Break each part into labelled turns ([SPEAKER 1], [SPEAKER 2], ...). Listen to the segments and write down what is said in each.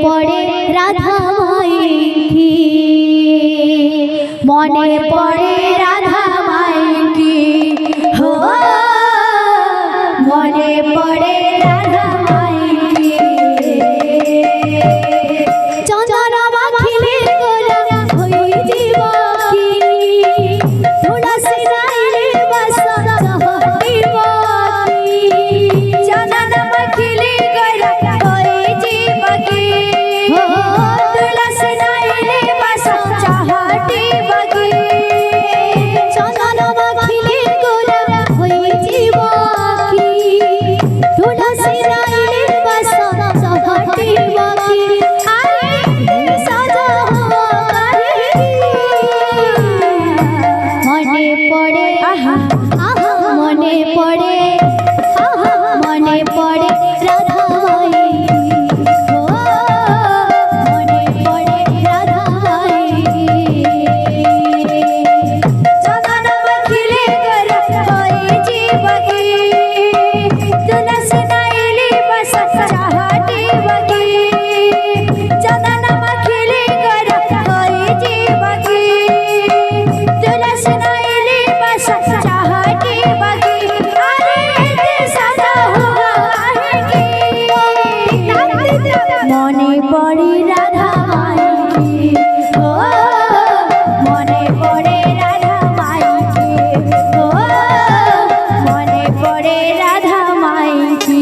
[SPEAKER 1] পড়ে রাধা মাইকি মনে পড়ে রাধা মাইকি হো মনে পড়ে রাধা মাইকি চন্দন মাখিলে গোরা হই জীবকি তুলসী নাইলে বসন্ত হই বকি চন্দন মাখিলে গোরা হই জীবকি হো তুলসী নাইলে বসন্ত হই বকি চন্দন মাখিলে গোরা হই জীবকি তুলসী নাইলে বসন্ত হই বকি মনে পড়ে মনে পড়ে মনে পড়ে রাধা মাইকি মনে পড়ে রাধা মাইকি চন্দন মাখিলে গোরা হই জীবকি তুলসী নাইলে বসন্ত হই বকি চন্দন মাখিলে গোরা হই জীবকি तुलसी नाइले बसंत हटी बगी अरे ते सदा हुआ है कि मने पड़ी राधा माइकी ओ मने पड़े राधा माइकी ओ मने पड़े राधा माइकी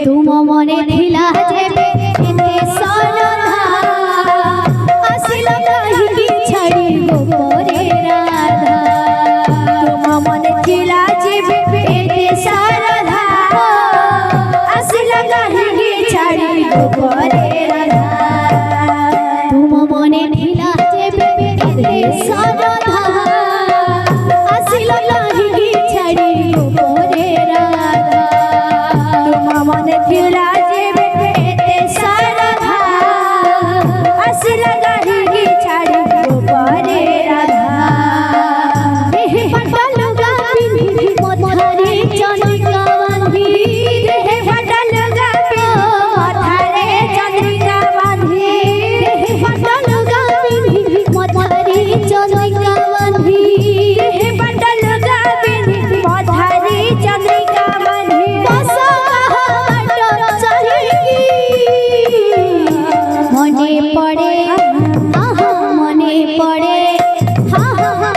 [SPEAKER 1] तुम मने थिला जेबे एते सरधा आसिल कहिकी छाड़ी गोरे राधा तुम मने थिला जेबे एते सरधा आसिल कहिकी छाड़ी गोरे राधा तुम मने थिला जेबे एते सरधा आसिल कहिकी छाड़ी गोरे राधा तुम मने थिला जेबे एते सरधा आसिल कहिकी छाड़ी गोरे राधा देह पटल गापिनी मथारे चंद्रिका बांधी देह पटल गापिनी मथारे चंद्रिका बांधी देह पटल गापिनी मथारे चंद्रिका बांधी देह पटल गापिनी मथारे चंद्रिका बांधी बसा हाट चलेगी मने पड़े मने पड़े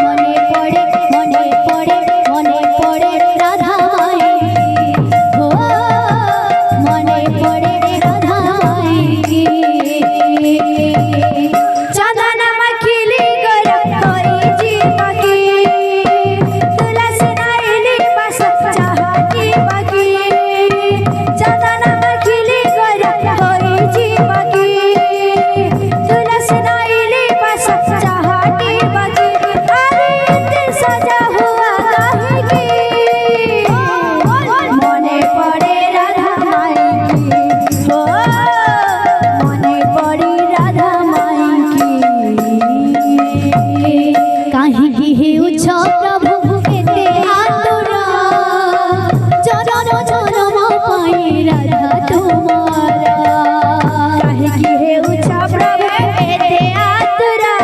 [SPEAKER 1] मने पड़े मने पड़े मने पड़े राधा माइकी हो मने पड़े राधा माइकी चंदन माखिली गोरा हई जीवकी तुलसी नाइले बसंत हटी बगी चंदन माखिली गोरा हई जीवकी तुलसी नाइले बसंत हटी बगी अरे ते सजा हुआ काहे की मने पड़े राधा माइकी हो मने पड़ी राधा माइकी काहे हेउछ प्रभु एते आतुरा चरण जनम पाई राधा तुम्हारा काहे हेउछ प्रभु एते आतुरा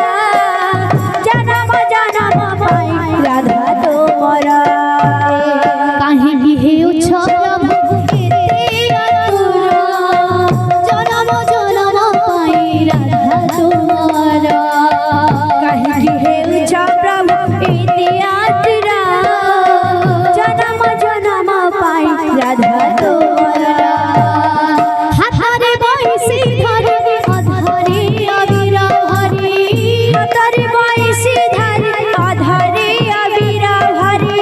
[SPEAKER 1] जनम जनम पाई राधा तुम्हारा काहे हेउछ प्रभु एते आतुरा जनम जनम पाई राधा तुम्हारा काहे हेउछ प्रभु एते आतुरा जनम जनम पाई राधा तुम्हारा हाथारे बंसी धरी अधरे अबीर हरी हाथारे बंसी धरी अधरे अबीर हरी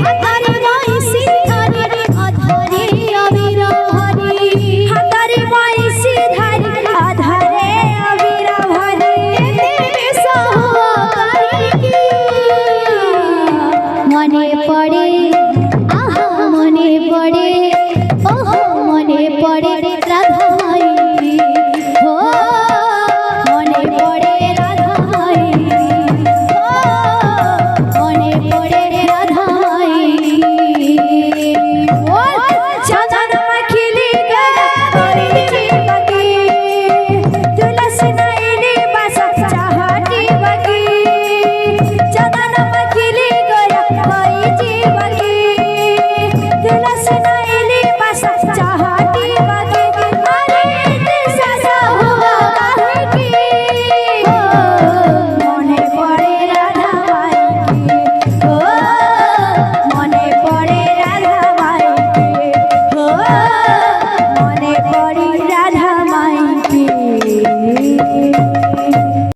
[SPEAKER 1] हाथारे बंसी धरी अधरे अबीर हरी हाथारे बंसी धरी अधरे अबीर हरी एते सहुआ काहे मने पड़े मने पड़े ओहो मने पड़े राधा